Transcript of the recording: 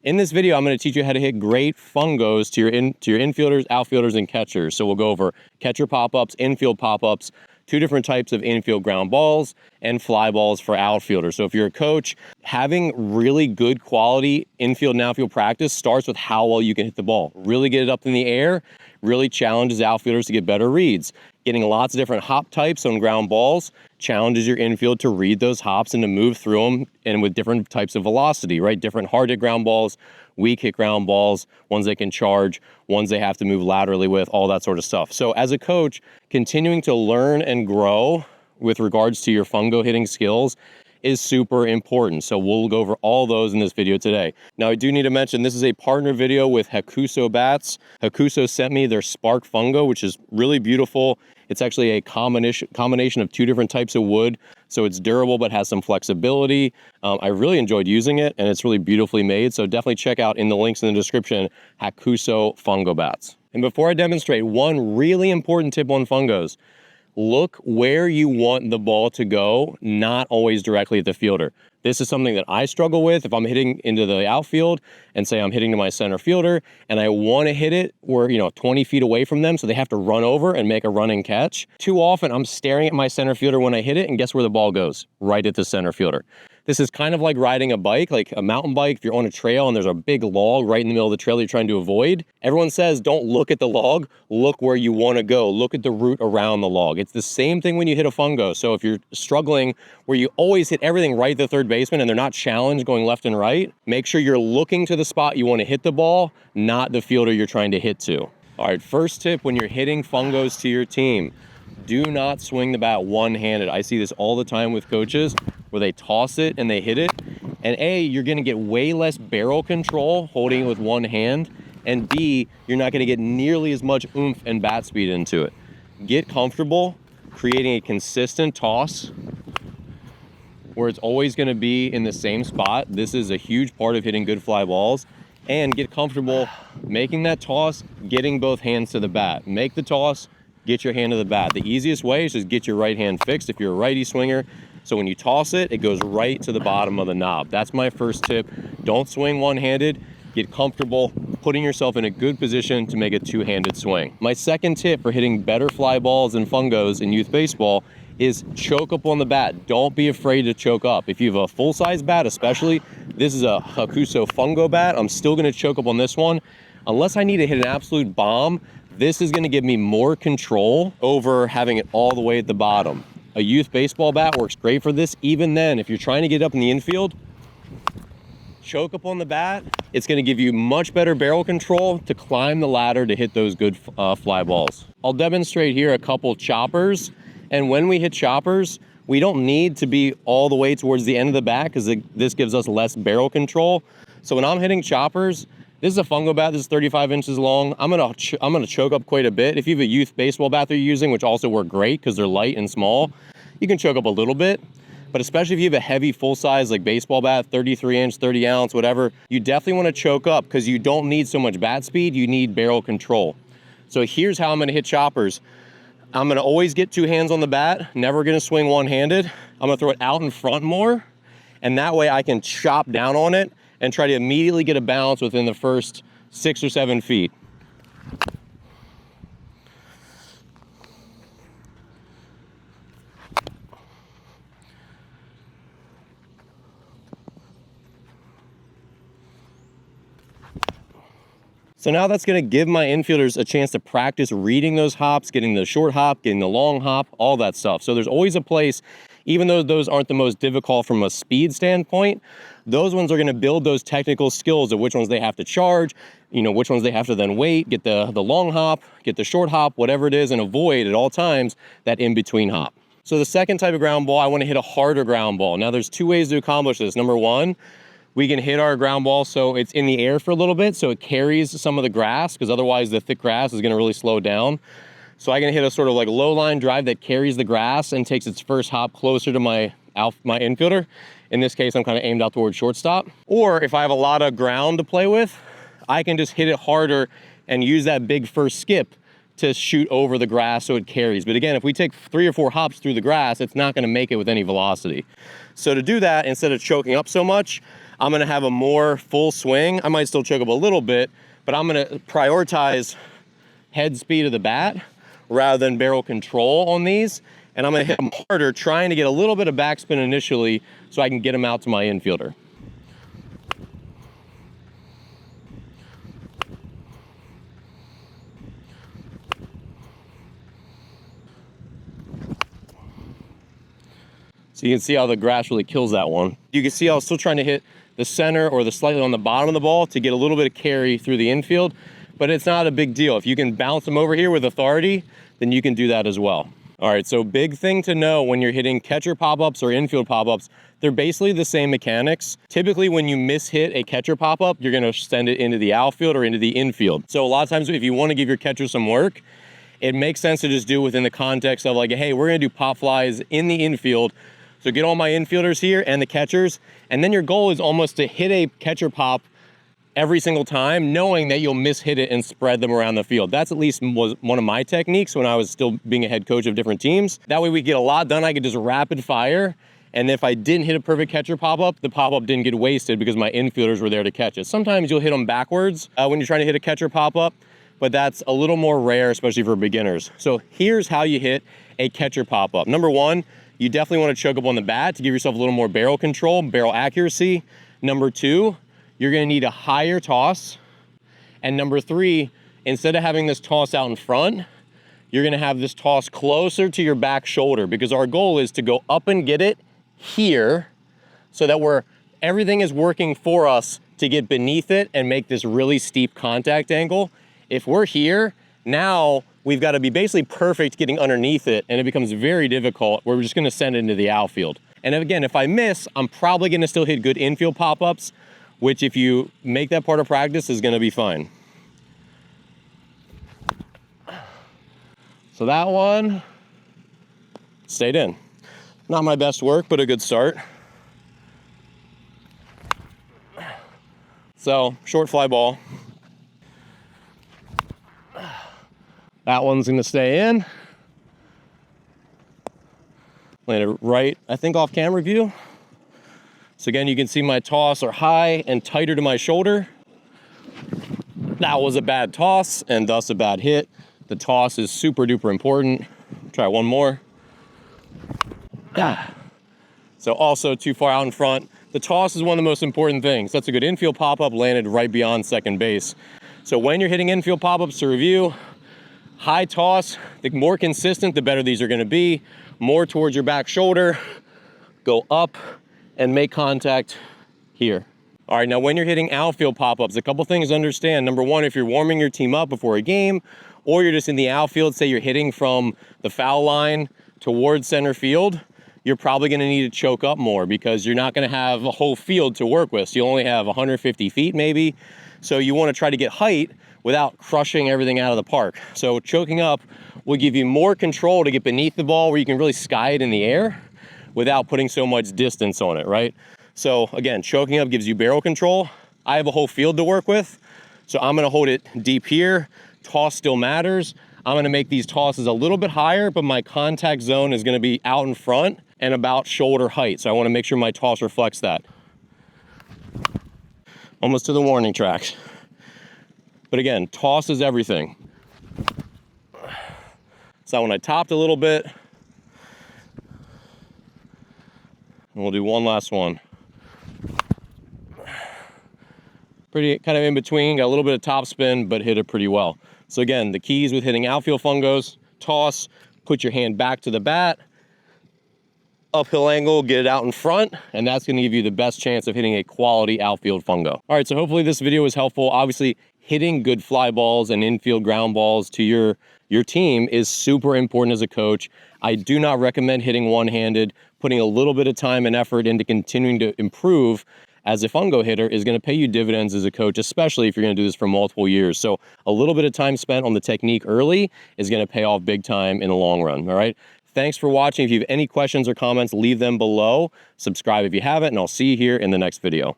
In this video, I'm going to teach you how to hit great fungos to your infielders, outfielders, and catchers. So we'll go over catcher pop-ups, infield pop-ups, two different types of infield ground balls, and fly balls for outfielders. So if you're a coach, having really good quality infield and outfield practice starts with how well you can hit the ball. Really get it up in the air, really challenges outfielders to get better reads. Getting lots of different hop types on ground balls challenges your infield to read those hops and to move through them, and with different types of velocity, right? Different hard hit ground balls, weak hit ground balls, ones they can charge, ones they have to move laterally with, all that sort of stuff. So as a coach, continuing to learn and grow with regards to your fungo hitting skills is super important. So we'll go over all those in this video today. Now I do need to mention this is a partner video with Hakuso Bats. Hakuso sent me their Spark Fungo, which is really beautiful. It's actually a combination of two different types of wood. So it's durable but has some flexibility. I really enjoyed using it, and it's really beautifully made. So definitely check out in the links in the description, Hakuso Fungo Bats. And before I demonstrate, one really important tip on fungos: look where you want the ball to go, not always directly at the fielder. This is something that I struggle with. If I'm hitting into the outfield and say I'm hitting to my center fielder and I want to hit it where, 20 feet away from them, so they have to run over and make a running catch. Too often I'm staring at my center fielder when I hit it, and guess where the ball goes? Right at the center fielder. This is kind of like riding a bike, like a mountain bike. If you're on a trail and there's a big log right in the middle of the trail you're trying to avoid, everyone says don't look at the log, look where you want to go. Look at the route around the log. It's the same thing when you hit a fungo. So if you're struggling where you always hit everything right at the third baseman and they're not challenged going left and right, make sure you're looking to the spot you want to hit the ball, not the fielder you're trying to hit to. All right, first tip when you're hitting fungos to your team: do not swing the bat one-handed. I see this all the time with coaches where they toss it and they hit it. And A, you're going to get way less barrel control holding it with one hand. And B, you're not going to get nearly as much oomph and bat speed into it. Get comfortable creating a consistent toss where it's always going to be in the same spot. This is a huge part of hitting good fly balls. And get comfortable making that toss, getting both hands to the bat. Make the toss, get your hand to the bat. The easiest way is just get your right hand fixed if you're a righty swinger. So when you toss it, it goes right to the bottom of the knob. That's my first tip. Don't swing one-handed. Get comfortable putting yourself in a good position to make a two-handed swing. My second tip for hitting better fly balls and fungos in youth baseball is choke up on the bat. Don't be afraid to choke up. If you have a full-size bat especially, this is a Hakuso Fungo bat, I'm still gonna choke up on this one. Unless I need to hit an absolute bomb, this is gonna give me more control over having it all the way at the bottom. A youth baseball bat works great for this. Even then, if you're trying to get up in the infield, choke up on the bat. It's gonna give you much better barrel control to climb the ladder to hit those good fly balls. I'll demonstrate here a couple choppers. And when we hit choppers, we don't need to be all the way towards the end of the bat because this gives us less barrel control. So when I'm hitting choppers, this is a fungo bat. This is 35 inches long. I'm gonna choke up quite a bit. If you have a youth baseball bat they're using, which also work great because they're light and small, you can choke up a little bit. But especially if you have a heavy full size like baseball bat, 33 inch, 30 ounce, whatever, you definitely want to choke up because you don't need so much bat speed. You need barrel control. So here's how I'm gonna hit choppers. I'm gonna always get two hands on the bat, never gonna swing one-handed. I'm gonna throw it out in front more, and that way I can chop down on it and try to immediately get a bounce within the first 6 or 7 feet. So now that's gonna give my infielders a chance to practice reading those hops, getting the short hop, getting the long hop, all that stuff. So there's always a place, even though those aren't the most difficult from a speed standpoint, those ones are gonna build those technical skills of which ones they have to charge, which ones they have to then wait, get the long hop, get the short hop, whatever it is, and avoid at all times that in-between hop. So the second type of ground ball, I wanna hit a harder ground ball. Now there's two ways to accomplish this. Number one, we can hit our ground ball so it's in the air for a little bit so it carries some of the grass, because otherwise the thick grass is gonna really slow down. So I can hit a sort of like low line drive that carries the grass and takes its first hop closer to my infielder. In this case, I'm kind of aimed out towards shortstop. Or if I have a lot of ground to play with, I can just hit it harder and use that big first skip to shoot over the grass so it carries. But again, if we take 3 or 4 hops through the grass, it's not gonna make it with any velocity. So to do that, instead of choking up so much, I'm gonna have a more full swing. I might still choke up a little bit, but I'm gonna prioritize head speed of the bat rather than barrel control on these. And I'm gonna hit them harder, trying to get a little bit of backspin initially so I can get them out to my infielder. So you can see how the grass really kills that one. You can see I was still trying to hit the center or the slightly on the bottom of the ball to get a little bit of carry through the infield, but it's not a big deal. If you can bounce them over here with authority, then you can do that as well. All right, so big thing to know when you're hitting catcher pop-ups or infield pop-ups, they're basically the same mechanics. Typically when you mishit a catcher pop-up, you're gonna send it into the outfield or into the infield. So a lot of times if you wanna give your catcher some work, it makes sense to just do it within the context of like, hey, we're gonna do pop flies in the infield. So get all my infielders here and the catchers, and then your goal is almost to hit a catcher pop every single time, knowing that you'll mishit it and spread them around the field. That's at least was one of my techniques when I was still being a head coach of different teams. That way we get a lot done. I could just rapid fire, and if I didn't hit a perfect catcher pop-up, the pop-up didn't get wasted because my infielders were there to catch it. Sometimes you'll hit them backwards when you're trying to hit a catcher pop-up, but that's a little more rare, especially for beginners. So here's how you hit a catcher pop-up. Number one, you definitely want to choke up on the bat to give yourself a little more barrel control, barrel accuracy. Number two, you're going to need a higher toss. And number three, instead of having this toss out in front, you're going to have this toss closer to your back shoulder, because our goal is to go up and get it here so that everything is working for us to get beneath it and make this really steep contact angle. If we're here, now we've got to be basically perfect getting underneath it, and it becomes very difficult where we're just going to send it into the outfield. And again, if I miss, I'm probably going to still hit good infield pop-ups, which if you make that part of practice is going to be fine. So that one stayed in. Not my best work, but a good start. So short fly ball. That one's gonna stay in. Landed right, I think, off camera view. So again, you can see my toss are high and tighter to my shoulder. That was a bad toss and thus a bad hit. The toss is super duper important. Try one more. So also too far out in front. The toss is one of the most important things. That's a good infield pop-up, landed right beyond second base. So when you're hitting infield pop-ups, to review, high toss, the more consistent, the better these are gonna be. More towards your back shoulder, go up and make contact here. All right, now when you're hitting outfield pop-ups, a couple things to understand. Number one, if you're warming your team up before a game, or you're just in the outfield, say you're hitting from the foul line towards center field, you're probably gonna need to choke up more because you're not gonna have a whole field to work with. So you only have 150 feet maybe. So you wanna try to get height without crushing everything out of the park. So choking up will give you more control to get beneath the ball where you can really sky it in the air without putting so much distance on it, right? So again, choking up gives you barrel control. I have a whole field to work with, so I'm gonna hold it deep here. Toss still matters. I'm gonna make these tosses a little bit higher, but my contact zone is gonna be out in front and about shoulder height. So I wanna make sure my toss reflects that. Almost to the warning tracks. But again, toss is everything. So when I topped a little bit, and we'll do one last one. Pretty kind of in between, got a little bit of top spin, but hit it pretty well. So again, the keys with hitting outfield fungos: toss, put your hand back to the bat, uphill angle, get it out in front, and that's gonna give you the best chance of hitting a quality outfield fungo. All right, so hopefully this video was helpful. Obviously, hitting good fly balls and infield ground balls to your team is super important as a coach. I do not recommend hitting one-handed. Putting a little bit of time and effort into continuing to improve as a fungo hitter is going to pay you dividends as a coach, especially if you're going to do this for multiple years. So a little bit of time spent on the technique early is going to pay off big time in the long run. All right. Thanks for watching. If you have any questions or comments, leave them below. Subscribe if you haven't, and I'll see you here in the next video.